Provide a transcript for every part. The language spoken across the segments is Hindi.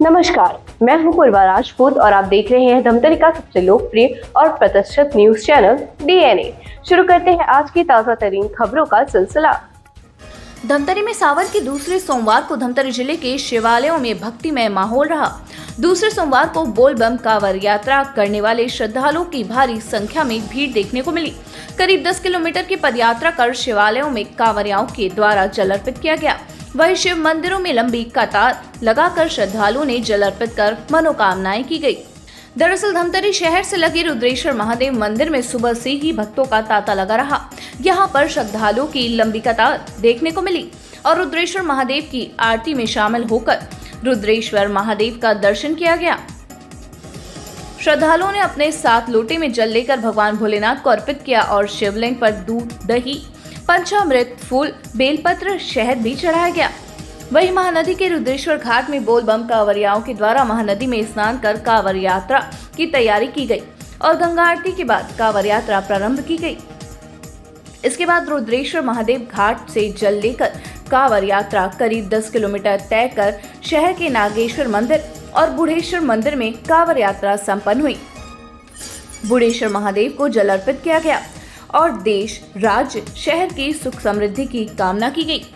नमस्कार, मैं हूं पूर्वा राजपूत और आप देख रहे हैं धमतरी का सबसे लोकप्रिय और प्रतिष्ठित न्यूज चैनल डीएनए। शुरू करते हैं आज की ताजा तरीन खबरों का सिलसिला। धमतरी में सावन के दूसरे सोमवार को धमतरी जिले के शिवालयों में भक्तिमय माहौल रहा। दूसरे सोमवार को बोलबम कांवर यात्रा करने वाले श्रद्धालुओं की भारी संख्या में भीड़ देखने को मिली। करीब 10 किलोमीटर की पदयात्रा कर शिवालयों में कांवरियाओं के द्वारा जल अर्पित किया गया। वहीं शिव मंदिरों में लंबी कतार लगाकर श्रद्धालुओं ने जल अर्पित कर मनोकामनाएं की गई। दरअसल धमतरी शहर से लगे रुद्रेश्वर महादेव मंदिर में सुबह से ही भक्तों का तांता लगा रहा। यहां पर श्रद्धालुओं की लंबी कतार देखने को मिली और रुद्रेश्वर महादेव की आरती में शामिल होकर रुद्रेश्वर महादेव का दर्शन किया गया। श्रद्धालुओं ने अपने साथ लोटे में जल लेकर भगवान भोलेनाथ को अर्पित किया और शिवलिंग पर दूध, दही, पंचामृत, फूल, बेलपत्र, शहद भी चढ़ाया गया। वहीं महानदी के रुद्रेश्वर घाट में बोलबम कांवरियाओं के द्वारा महानदी में स्नान कर कांवर यात्रा की तैयारी की गई और गंगा आरती के बाद कांवर यात्रा प्रारंभ की गई। इसके बाद रुद्रेश्वर महादेव घाट से जल लेकर कांवर यात्रा करीब 10 किलोमीटर तय कर शहर के नागेश्वर मंदिर और बुढ़ेश्वर मंदिर में कांवर यात्रा संपन्न हुई। बुढ़ेश्वर महादेव को जल अर्पित किया गया और देश, राज्य, शहर की सुख समृद्धि की कामना की गई।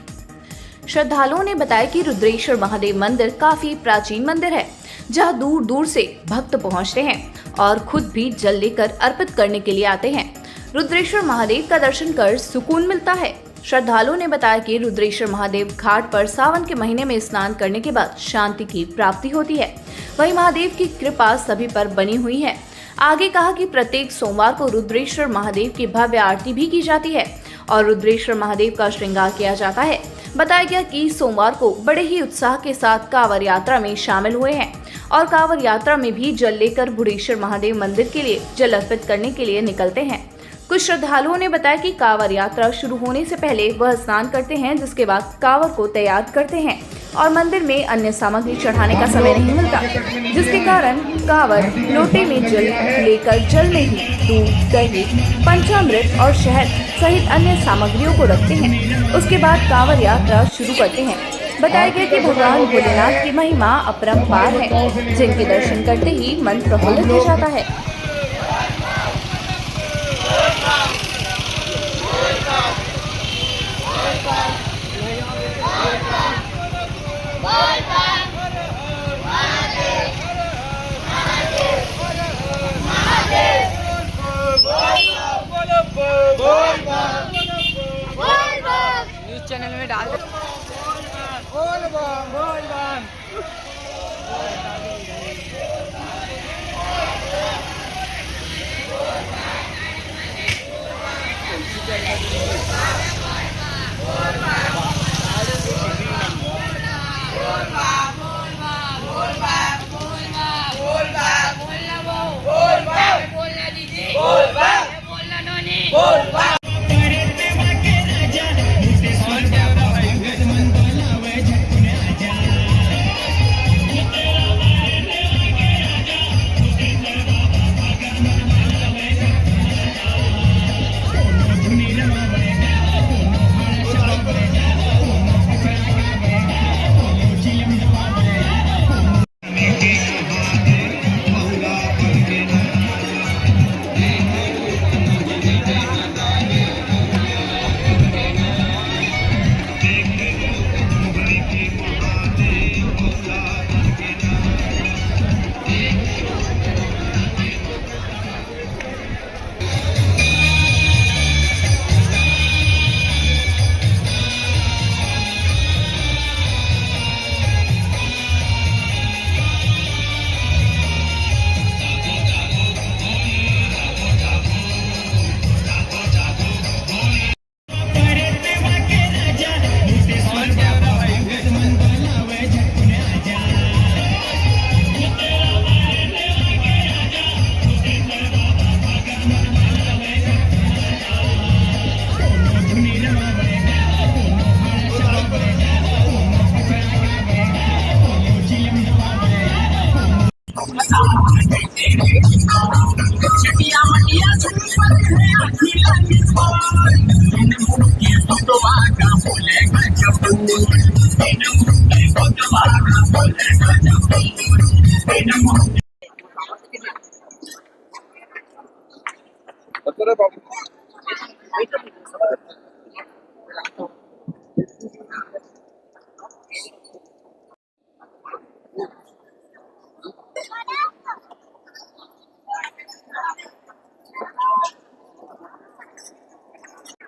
श्रद्धालुओं ने बताया कि रुद्रेश्वर महादेव मंदिर काफी प्राचीन मंदिर है, जहां दूर दूर से भक्त पहुंचते हैं और खुद भी जल लेकर अर्पित करने के लिए आते हैं। रुद्रेश्वर महादेव का दर्शन कर सुकून मिलता है। श्रद्धालुओं ने बताया कि रुद्रेश्वर महादेव घाट पर सावन के महीने में स्नान करने के बाद शांति की प्राप्ति होती है। वहीं महादेव की कृपा सभी पर बनी हुई है। आगे कहा कि प्रत्येक सोमवार को रुद्रेश्वर महादेव की भव्य आरती भी की जाती है और रुद्रेश्वर महादेव का श्रृंगार किया जाता है। बताया गया कि सोमवार को बड़े ही उत्साह के साथ कांवर यात्रा में शामिल हुए हैं और कांवर यात्रा में भी जल लेकर बुढ़ेश्वर महादेव मंदिर के लिए जल अर्पित करने के लिए निकलते हैं। कुछ श्रद्धालुओं ने बताया कि कांवर यात्रा शुरू होने से पहले वह स्नान करते हैं, जिसके बाद कांवर को तैयार करते हैं और मंदिर में अन्य सामग्री चढ़ाने का समय नहीं मिलता, जिसके कारण कांवर लोटे में जल लेकर जल में ही दूध, दही, पंचामृत और शहद सहित अन्य सामग्रियों को रखते हैं। उसके बाद कांवर यात्रा शुरू करते हैं। बताया गया कि भगवान भोलेनाथ की महिमा अपरंपार है, जिनके दर्शन करते ही मन प्रफुल्लित हो जाता है। न्यूज चैनल में डाल बोले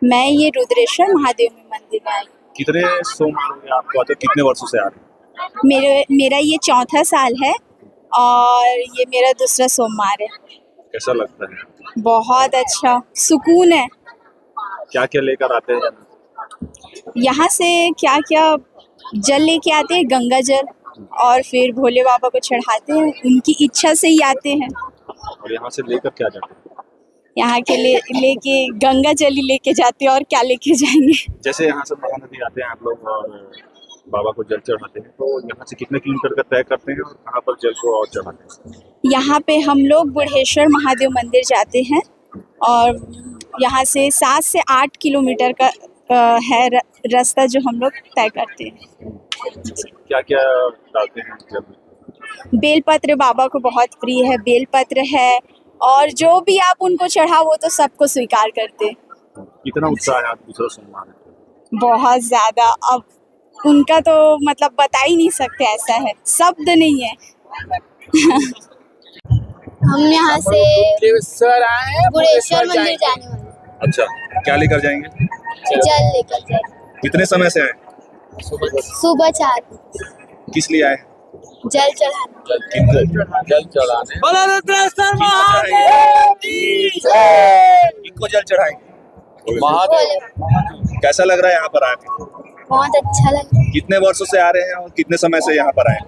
मैं ये रुद्रेश्वर महादेव मंदिर में आई। कितने सोमवार आपको आते, कितने वर्षों से आ रहे हैं? मेरा ये चौथा साल है और ये मेरा दूसरा सोमवार है। कैसा लगता है? बहुत अच्छा सुकून है। क्या क्या लेकर आते हैं? यहाँ से क्या क्या जल लेके आते हैं, गंगा जल, और फिर भोले बाबा को चढ़ाते हैं, उनकी इच्छा से ही आते हैं। और यहाँ से लेकर क्या जाते हैं? यहाँ के लेके गंगा जल ही लेके जाते हैं, और क्या लेके जाएंगे। जैसे यहाँ से महानदी आते हैं आप लोग और बाबा को जल चढ़ाते हैं, तो यहाँ से कितने किलोमीटर का तय करते हैं और कहाँ पर जल को और चढ़ाते हैं? यहाँ पे हम लोग बुढ़ेश्वर महादेव मंदिर जाते हैं और यहाँ से 7 से 8 किलोमीटर का है रास्ता जो हम लोग तय करते हैं। क्या क्या डालते हैं जल में? बेलपत्र बाबा को बहुत प्रिय है, बेलपत्र है, और जो भी आप उनको चढ़ा वो तो सबको स्वीकार करते हैं। कितना उत्साह है? आप दूसरा सोमवार है। बहुत ज़्यादा, अब उनका तो मतलब बता ही नहीं सकते, ऐसा है, शब्द नहीं है। हम यहाँ से बुढ़ेश्वर मंदिर जाने वाले हैं। अच्छा, क्या लेकर जाएंगे? जल लेकर जाएंगे। कितने समय से आए? सुबह 4 किस लिए आए? जल चढ़ाने। किनको जल चढ़ाने? किनको जल चढ़ाएंगे? भोले। कैसा लग रहा है यहाँ पर आके? बहुत अच्छा लगा। कितने वर्षों से आ रहे हैं और कितने समय से यहाँ पर आए?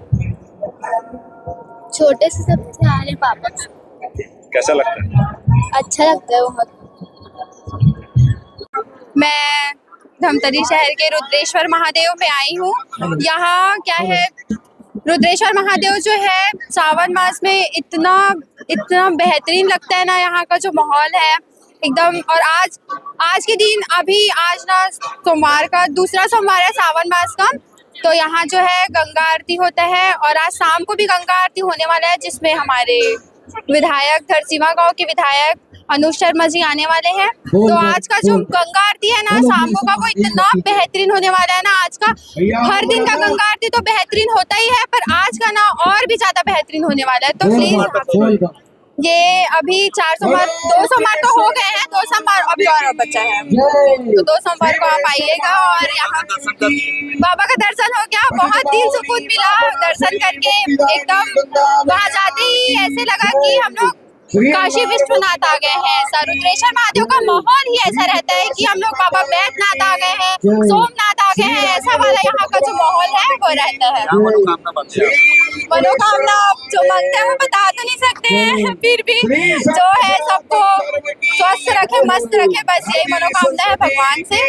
छोटे से सबसे आ रहे पापा से। कैसा लगता है? अच्छा लगता है बहुत। मैं धमतरी शहर के रुद्रेश्वर महादेव में आई हूँ। यहाँ क्या है, रुद्रेश्वर महादेव जो है सावन मास में इतना बेहतरीन लगता है ना, यहाँ का जो माहौल है एकदम। और आज के दिन आज ना सोमवार का दूसरा सोमवार है सावन मास का, तो यहाँ जो है गंगा आरती होता है और आज शाम को भी गंगा आरती होने वाला है, जिसमें हमारे विधायक धरसीवा गांव के विधायक अनुज शर्मा जी आने वाले हैं। तो आज का जो गंगा आरती है ना शाम को का, वो इतना बेहतरीन होने वाला है ना। आज का हर दिन का गंगा आरती तो बेहतरीन होता ही है, पर आज का ना और भी ज्यादा बेहतरीन होने वाला है। तो प्लीज, ये अभी 4 सोमवार 2 सोमवार तो हो गए हैं, 2 सोमवार अभी और बचा है, तो 2 सोमवार को आप आइएगा और यहाँ बाबा का दर्शन हो गया। बहुत दिल सुकून मिला दर्शन करके, एकदम वहाँ जाते ही ऐसे लगा कि हम लोग काशी विश्वनाथ आ गए हैं। रुद्रेश्वर महादेव का माहौल ही ऐसा रहता है कि हम लोग बाबा बैद्यनाथ आ गए हैं, सोमनाथ आ गए हैं, ऐसा वाला यहाँ का जो माहौल है वो रहता है। मनोकामना जो मांगते हैं वो बता तो नहीं सकते हैं, फिर भी जो है सबको स्वस्थ रखे, मस्त रखे, बस यही मनोकामना है भगवान से।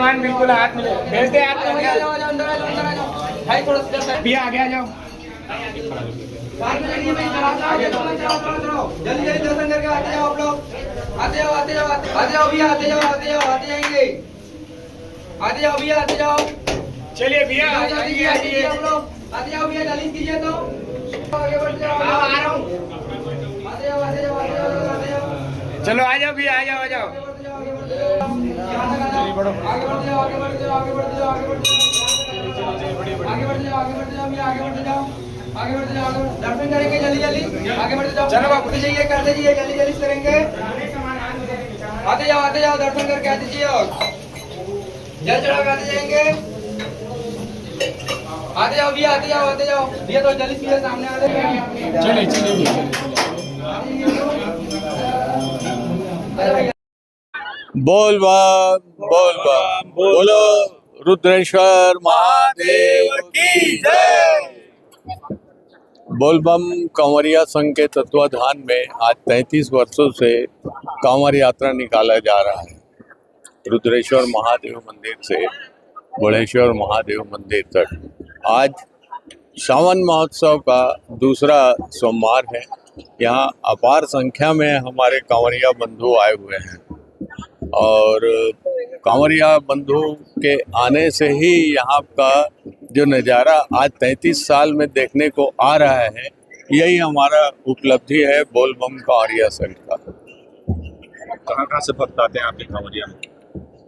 सामान बिल्कुल हाथ मिले भेज दे हाथ में अंदर आ जाओ भाई थोड़ा सा भैया आगे आ जाओ जल्दी जल्दी दर्शन करके आते जाओ आप लोग आते जाओ भैया आते जाएंगे आते जाओ भैया आते जाओ चलिए भैया आते जाओ भैया जल्दी कीजिए तो आगे बढ़ जाओ आ रहा हूँ आते जाओ चलो आ जाओ भैया आ जाओ आगे बढ़ जाओ दर्शन करेंगे जल्दी आगे बढ़ जाओ चलो बापू जाइए करते जाइए जल्दी करेंगे आते जाओ दर्शन करके आते जाइए और जल चढ़ा के आते जाएंगे आते जाओ भैया तो जल्दी सीधे सामने आ जाए बोल बम बोलो रुद्रेश्वर महादेव की जय। बोल बम कांवरिया संघ के तत्वाधान में आज 33 वर्षों से कांवर यात्रा निकाला जा रहा है। रुद्रेश्वर महादेव मंदिर से बड़ेश्वर महादेव मंदिर तक आज सावन महोत्सव का दूसरा सोमवार है। यहाँ अपार संख्या में हमारे कांवरिया बंधु आए हुए हैं और कांवरिया बंधु के आने से ही यहाँ का जो नज़ारा आज 33 साल में देखने को आ रहा है, यही हमारा उपलब्धि है बोल बम कांवरिया संघ का। कहाँ से भक्त आते हैं आपके कांवरिया में?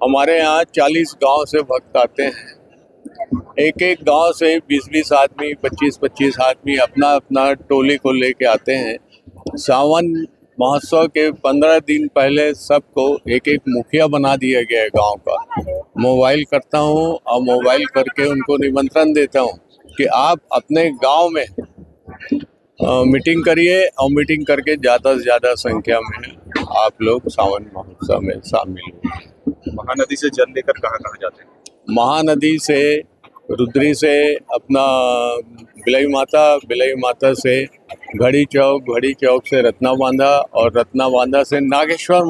हमारे यहाँ 40 गांव से भक्त आते हैं। एक एक गांव से 20-20 आदमी 25-25 आदमी अपना अपना टोली को लेके आते हैं। सावन महोत्सव के 15 दिन पहले सबको एक एक मुखिया बना दिया गया है गांव का। मोबाइल करता हूं और मोबाइल करके उनको निमंत्रण देता हूं कि आप अपने गांव में मीटिंग करिए और मीटिंग करके ज़्यादा से ज़्यादा संख्या में आप लोग सावन महोत्सव में शामिल हों। महानदी से जल लेकर कहाँ जाते हैं? महानदी से रुद्री से अपना बिलई माता से घड़ी चौक से रत्ना बांधा और रत्ना बांधा से नागेश्वर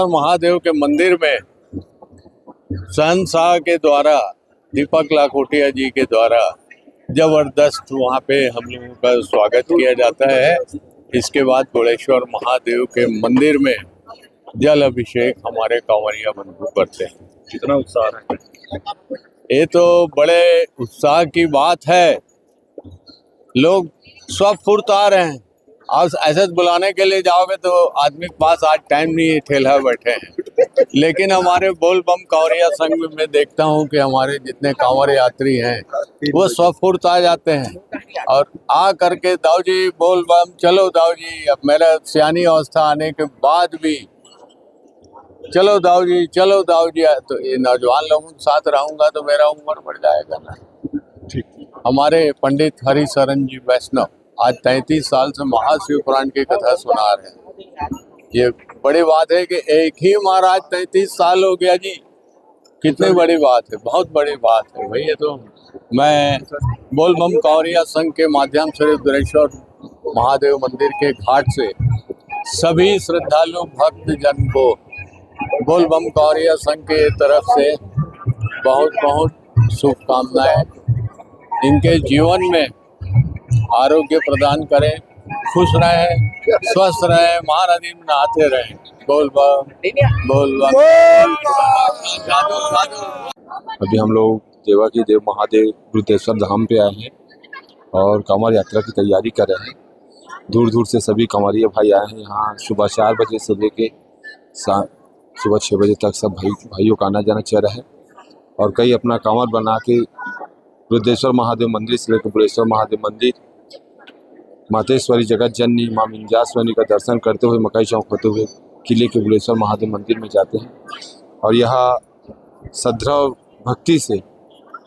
महादेव के मंदिर में शहंशाह के द्वारा दीपक लाखोटिया जी के द्वारा जबरदस्त वहाँ पे हम लोगों का स्वागत किया जाता है। इसके बाद बड़ेश्वर महादेव के मंदिर में जल अभिषेक हमारे कांवरिया बंधु करते हैं। कितना उत्साह है? ये तो बड़े उत्साह की बात है। लोग स्वफुर्त आ रहे हैं। आज ऐसे बुलाने के लिए जाओगे तो आदमी के पास आज टाइम नहीं है, ठेला बैठे हैं। लेकिन हमारे बोल बम कांवरिया संघ में देखता हूँ कि हमारे जितने कांवर यात्री हैं वो स्वफुर्त आ जाते हैं और आ करके दाऊ जी बोल बम चलो दाऊ जी। अब मेरा सियानी अवस्था आने के बाद भी चलो दाऊ जी तो ये नौजवान लोगों के साथ रहूंगा तो मेरा उम्र बढ़ जाएगा ना। ठीक। हमारे पंडित हरिशरण जी वैष्णव आज 33 साल से महाशिव पुराण की कथा सुना रहे हैं। ये बड़ी बात है कि एक ही महाराज 33 साल हो गया जी। कितनी बड़ी बात है, बहुत बड़ी बात है भाई। ये तो मैं बोल बम कांवरिया संघ के माध्यम से रुद्रेश्वर महादेव मंदिर के घाट से सभी श्रद्धालु भक्त जन को बोल बम कांवरिया संघ के तरफ से बहुत बहुत शुभकामनाएं। इनके जीवन में आरोग्य प्रदान करें, खुश रहें, स्वस्थ रहें, महानदी में नहाते रहें। बोल बम बोल बम। अभी हम लोग देवाकी देव महादेव रुद्रेश्वर धाम पे आए हैं और कांवड़ यात्रा की तैयारी कर रहे हैं। दूर दूर से सभी कांवरिया भाई आए हैं। यहाँ सुबह 4 बजे से लेके सुबह 6 बजे तक सब भाइयों का आना जाना चल रहा है और कई अपना कांवड़ बना के रुद्रेश्वर महादेव मंदिर से लेकर बड़ेश्वर महादेव मंदिर, मातेश्वरी जगत जननी माँ विंध्याचली का दर्शन करते हुए मकई चौक होते हुए किले के बड़ेश्वर महादेव मंदिर में जाते हैं और यहाँ श्रद्धा भक्ति से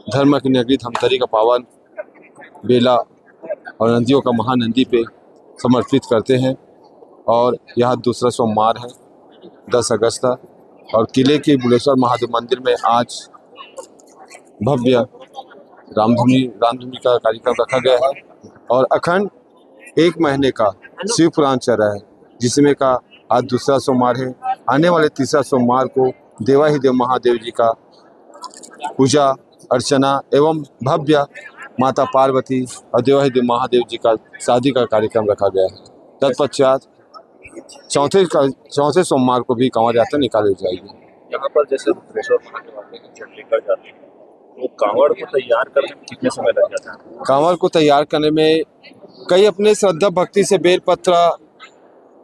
धर्म की नगरी धमतरी का पावन बेला और नदियों का महानंदी पे समर्पित करते हैं। और यहाँ दूसरा सोमवार है 10 अगस्त और किले के बड़ेश्वर महादेव मंदिर में आज भव्य रामधुनी का कार्यक्रम रखा गया है और अखंड 1 महीने का शिव पुराण चल रहा है, जिसमें का आज दूसरा सोमवार है। आने वाले तीसरा सोमवार को देवाधिदेव महादेव जी का पूजा अर्चना एवं भव्य माता पार्वती और देवाधिदेव महादेव जी का शादी का कार्यक्रम रखा गया है। तत्पश्चात चौथे सोमवार को भी कांवड़ यात्रा निकाली जाएगी। यहाँ पर जैसे रुद्रेश्वर महादेव आते हैं, जल लेकर जाते हैं, तो कांवड़ को तैयार करने में कितने समय लग जाता है? कांवड़ को तैयार करने में कई अपने श्रद्धा भक्ति से बेलपत्र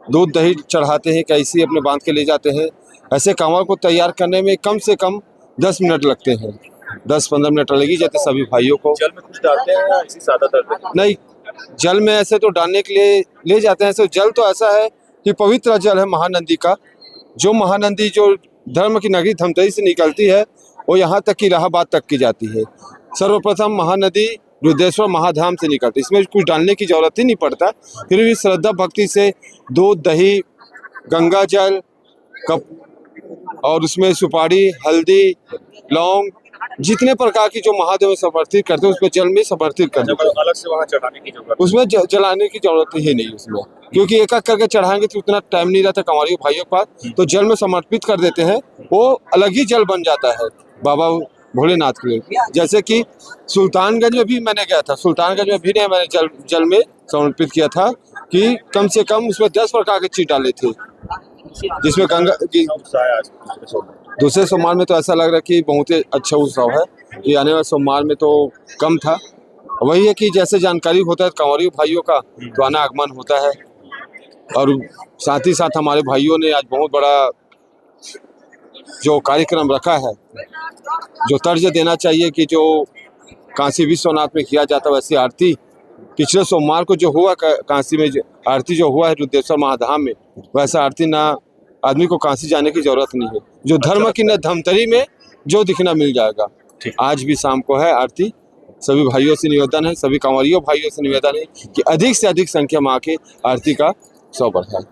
दूध दही चढ़ाते हैं, कैसी अपने बांध के ले जाते हैं। ऐसे कांवड़ को तैयार करने में कम से कम 10 मिनट लगते हैं, 10-15 मिनट लगी जाते सभी भाइयों को। जल में कुछ डालते हैं या ऐसी सादा डालते हैं? नहीं, जल में ऐसे तो डालने के लिए ले जाते हैं। जल तो ऐसा है कि पवित्र जल है महानंदी का। जो महानंदी जो धर्म की नगरी धमतरी से निकलती है वो यहाँ तक की इलाहाबाद तक की जाती है। सर्वप्रथम महानदी रुद्रेश्वर महाधाम से निकलती है। इसमें कुछ डालने की जरूरत ही नहीं पड़ता। फिर भी श्रद्धा भक्ति से दूध दही गंगा जल कप और उसमें सुपारी हल्दी लौंग जितने प्रकार की जो महादेव में समर्पित करते हैं उसमें जल में समर्पित करते हैं। अलग से वहाँ चढ़ाने की जरूरत? उसमें जलाने की जरूरत ही नहीं उसमें, क्योंकि एक एक करके चढ़ाएंगे तो उतना टाइम नहीं रहता कंवरियों भाइयों के पास। तो जल में समर्पित कर देते हैं, वो अलग ही जल बन जाता है बाबा भोलेनाथ के लिए। जैसे कि सुल्तानगंज में भी मैंने गया था, सुल्तानगंज में भी मैंने जल में समर्पित किया था कि कम से कम उसमें 10 प्रकार के चीज डाले थे, जिसमें गंगा की। दूसरे सोमवार में तो ऐसा लग रहा है कि बहुत ही अच्छा उत्सव है कि आने वाले सोमवार में तो कम था। वही है कि जैसे जानकारी होता है कंवरियों भाइयों का तो आना आगमन होता है। और साथ ही साथ हमारे भाइयों ने आज बहुत बड़ा जो कार्यक्रम रखा है, जो तर्ज देना चाहिए कि जो काशी विश्वनाथ में किया जाता है वैसी आरती पिछले सोमवार को जो हुआ काशी में आरती जो हुआ है रुद्रेश्वर महाधाम में, वैसा आरती ना आदमी को काशी जाने की जरूरत नहीं है। जो धर्म की न धमतरी में जो दिखना मिल जाएगा। आज भी शाम को है आरती। सभी भाइयों से निवेदन है, सभी कंवरियों भाइयों से निवेदन है कि अधिक से अधिक संख्या में आके आरती का उत्सव बढ़ाएं।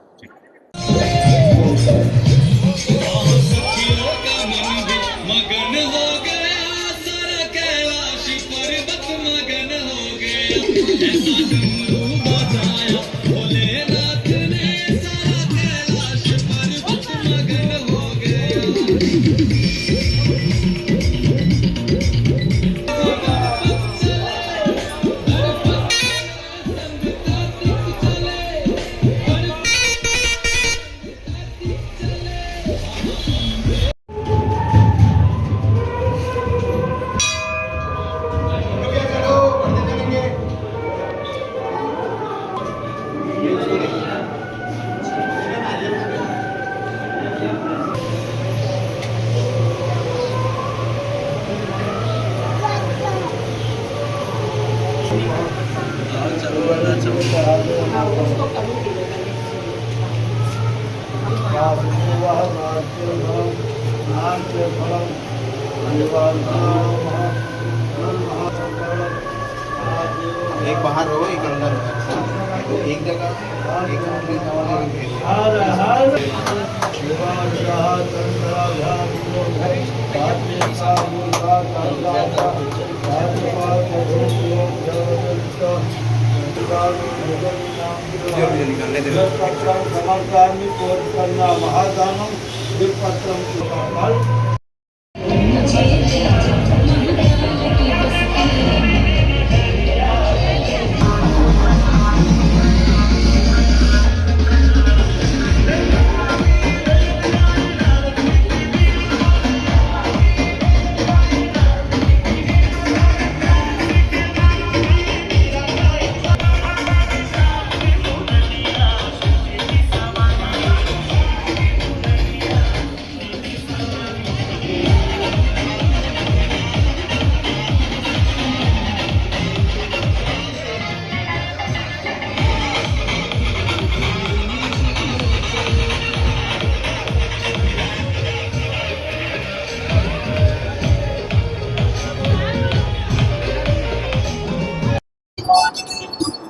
एक बाहर हो एक अंदर हो, एक जगह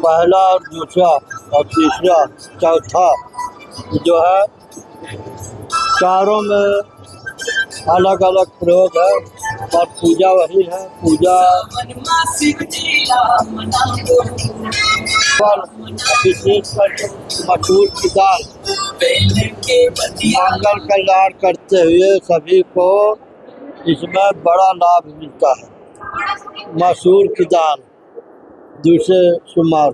पहला और दूसरा और तीसरा चौथा जो है चारों में अलग अलग प्रयोग है और पूजा वही है। पूजा पर विशेषकर मसूर की दाल मंगल कल्याण करते हुए सभी को इसमें बड़ा लाभ मिलता है। मसूर की दाल दूसरे सोमवार,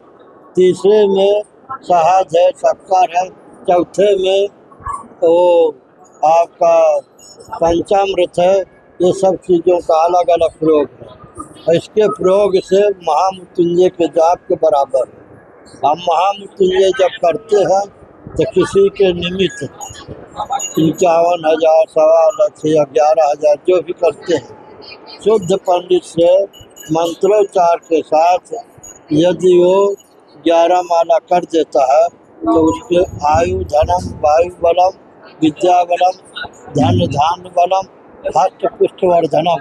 तीसरे में शहद है, शक्कर है, चौथे में वो आपका पंचामृत है। ये सब चीज़ों का अलग अलग प्रयोग है। इसके प्रयोग से महामृत्युंजय के जाप के बराबर है। हम महामृत्युंजय जब करते हैं तो किसी के निमित्त 55,000, 1,00,000 या 11,000 जो भी करते हैं, शुद्ध पंडित से मंत्रोच्चार के साथ यदि वो 11 माला कर देता है तो उसके आयु धनम वायु बलम विद्या बलम धन धान्य बलम हस्त पुष्ट वर्धनम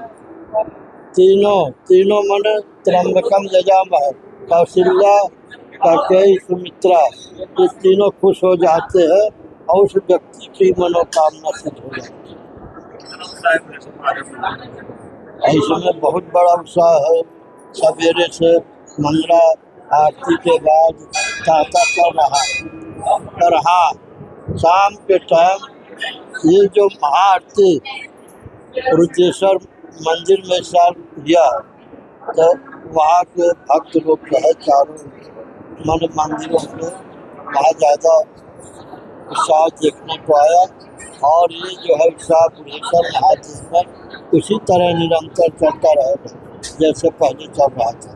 तीनों मन त्र्यंबकम यजामहे कौशल्या कैकेयी सुमित्रा, ये तीनों खुश हो जाते हैं और उस व्यक्ति की मनोकामना सिद्ध हो जाती है। इसमें बहुत बड़ा उत्साह है। सवेरे से मंगला आरती के बाद ताता कर रहा है। और हाँ, शाम के टाइम ये जो महाआरती रुद्रेश्वर मंदिर में साल किया तो वहाँ के भक्त लोग जो है चारों मन मंदिरों में वहाँ ज़्यादा उत्साह देखने को आया। और ये जो है उत्साह बुढ़ेश्वर महादेव में उसी तरह निरंतर चलता रहेगा जैसे पहले चल रहा था।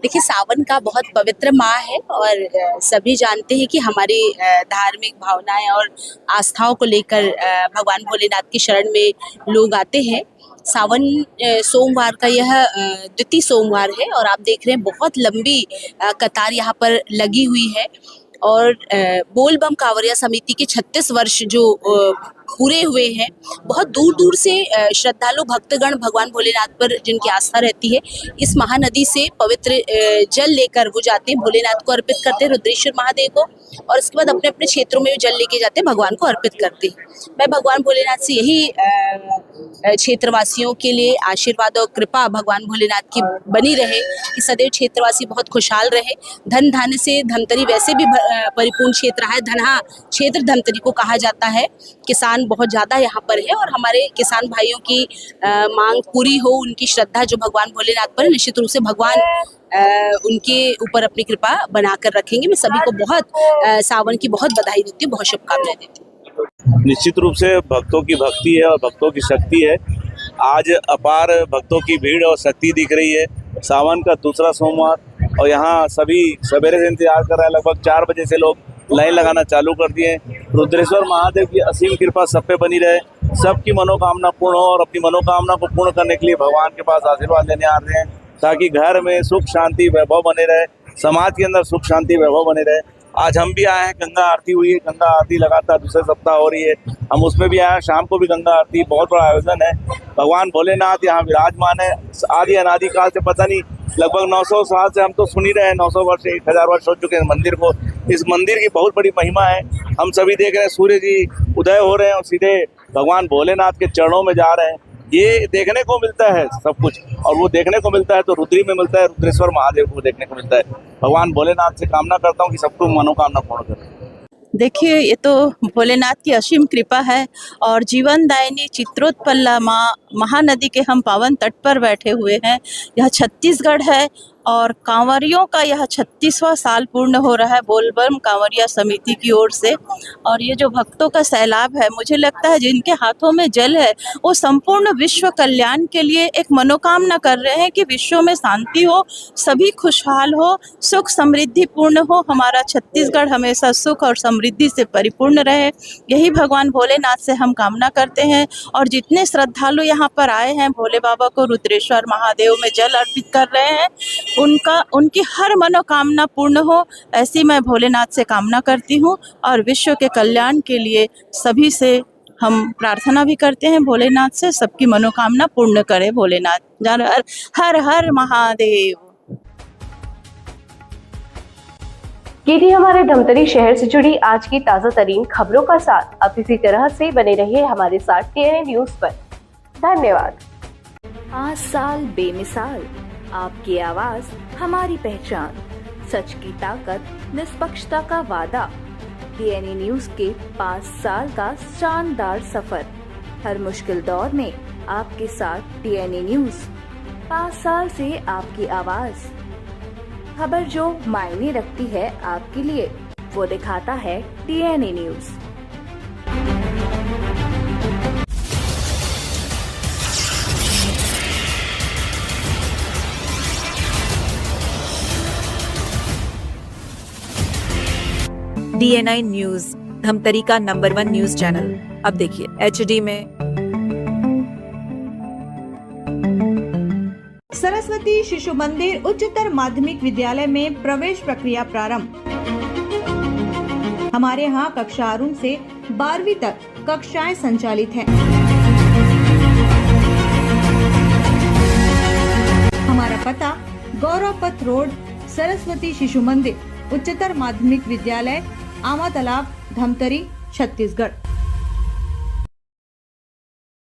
देखिए, सावन का बहुत पवित्र माह है और सभी जानते हैं कि हमारी धार्मिक भावनाएं और आस्थाओं को लेकर भगवान भोलेनाथ की शरण में लोग आते हैं। सावन सोमवार का यह द्वितीय सोमवार है और आप देख रहे हैं बहुत लंबी कतार यहाँ पर लगी हुई है। और बोल बम कांवरिया समिति के 36 वर्ष जो पूरे हुए हैं, बहुत दूर दूर से श्रद्धालु भक्तगण भगवान भोलेनाथ पर जिनकी आस्था रहती है, इस महानदी से पवित्र जल लेकर वो जाते हैं, भोलेनाथ को अर्पित करते हैं, रुद्रेश्वर महादेव को, और इसके बाद अपने अपने क्षेत्रों में जल लेके जाते हैं, भगवान को अर्पित करते हैं। मैं भगवान भोलेनाथ से यही क्षेत्रवासियों के लिए आशीर्वाद और कृपा भगवान भोलेनाथ की बनी रहे कि सदैव क्षेत्रवासी बहुत खुशहाल रहे। धन धान्य से धमतरी वैसे भी परिपूर्ण क्षेत्र है, धनहा क्षेत्र धमतरी को कहा जाता है। किसान बहुत ज़्यादा यहाँ पर है और हमारे किसान भाइयों की मांग पूरी हो, उनकी श्रद्धा जो भगवान भोलेनाथ पर है, निश्चित रूप से भगवान उनके ऊपर अपनी कृपा बनाकर रखेंगे। मैं सभी को बहुत सावन की बहुत बधाई देती हूँ, बहुत शुभकामनाएं देती हूँ। निश्चित रूप से भक्तों की भक्ति है और भक्तों की शक्ति है। आज अपार भक्तों की भीड़ और शक्ति दिख रही है। सावन का दूसरा सोमवार और यहाँ सभी सवेरे से इंतजार कर रहे हैं। लगभग 4 बजे से लोग लाइन लगाना चालू कर दिए। रुद्रेश्वर महादेव की असीम कृपा सब पे बनी रहे, सबकी मनोकामना पूर्ण हो और अपनी मनोकामना को पूर्ण करने के लिए भगवान के पास आशीर्वाद लेने आ रहे हैं, ताकि घर में सुख शांति वैभव बने रहे, समाज के अंदर सुख शांति वैभव बने रहे। आज हम भी आए हैं, गंगा आरती हुई है, गंगा आरती लगातार दूसरे सप्ताह हो रही है, हम उसमें भी आए हैं। शाम को भी गंगा आरती, बहुत बड़ा आयोजन है। भगवान भोलेनाथ यहाँ विराजमान है। आदि अनादि काल से पता नहीं लगभग 900 साल से हम तो सुन ही रहे हैं, 900 वर्ष 1000 वर्ष हो चुके हैं मंदिर को। इस मंदिर की बहुत बड़ी महिमा है। हम सभी देख रहे हैं सूर्य जी उदय हो रहे हैं और सीधे भगवान भोलेनाथ के चरणों में जा रहे हैं। ये देखने को मिलता है सब कुछ, और वो देखने को मिलता है तो रुद्री में मिलता है, रुद्रेश्वर महादेव को देखने को मिलता है। भगवान भोलेनाथ से कामना करता हूँ कि सबको मनोकामना पूर्ण करें। देखिए, ये तो भोलेनाथ की असीम कृपा है और जीवनदायिनी चित्रोत्पल्ला माँ महानदी के हम पावन तट पर बैठे हुए हैं। यह छत्तीसगढ़ है और कांवरियों का यह 36वां साल पूर्ण हो रहा है बोलबम कांवरिया समिति की ओर से। और ये जो भक्तों का सैलाब है, मुझे लगता है जिनके हाथों में जल है वो संपूर्ण विश्व कल्याण के लिए एक मनोकामना कर रहे हैं कि विश्व में शांति हो, सभी खुशहाल हो, सुख समृद्धि पूर्ण हो, हमारा छत्तीसगढ़ हमेशा सुख और समृद्धि से परिपूर्ण रहे। यही भगवान भोलेनाथ से हम कामना करते हैं। और जितने श्रद्धालु यहाँ पर आए हैं, भोले बाबा को रुद्रेश्वर महादेव में जल अर्पित कर रहे हैं, उनकी हर मनोकामना पूर्ण हो, ऐसी मैं भोलेनाथ से कामना करती हूँ। और विश्व के कल्याण के लिए सभी से हम प्रार्थना भी करते हैं भोलेनाथ से, सबकी मनोकामना पूर्ण करे भोलेनाथ। हर हर महादेव। ये थी हमारे धमतरी शहर से जुड़ी आज की ताजा तरीन खबरों का साथ। अब इसी तरह से बने रहिए हमारे साथ TNA न्यूज पर। धन्यवाद। 5 साल बेमिसाल, आपकी आवाज हमारी पहचान, सच की ताकत, निष्पक्षता का वादा। TNA न्यूज के 5 साल का शानदार सफर, हर मुश्किल दौर में आपके साथ TNA न्यूज। 5 साल से आपकी आवाज, खबर जो मायने रखती है आपके लिए, वो दिखाता है TNA news. DNI news, Dhamtari का नंबर 1 न्यूज चैनल। अब देखिए HD में। सरस्वती शिशु मंदिर उच्चतर माध्यमिक विद्यालय में प्रवेश प्रक्रिया प्रारंभ। हमारे यहाँ कक्षा आरंभ से 12वीं तक कक्षाएं संचालित हैं। हमारा पता गौरव पथ रोड, सरस्वती शिशु मंदिर उच्चतर माध्यमिक विद्यालय, आमा तालाब, धमतरी, छत्तीसगढ़।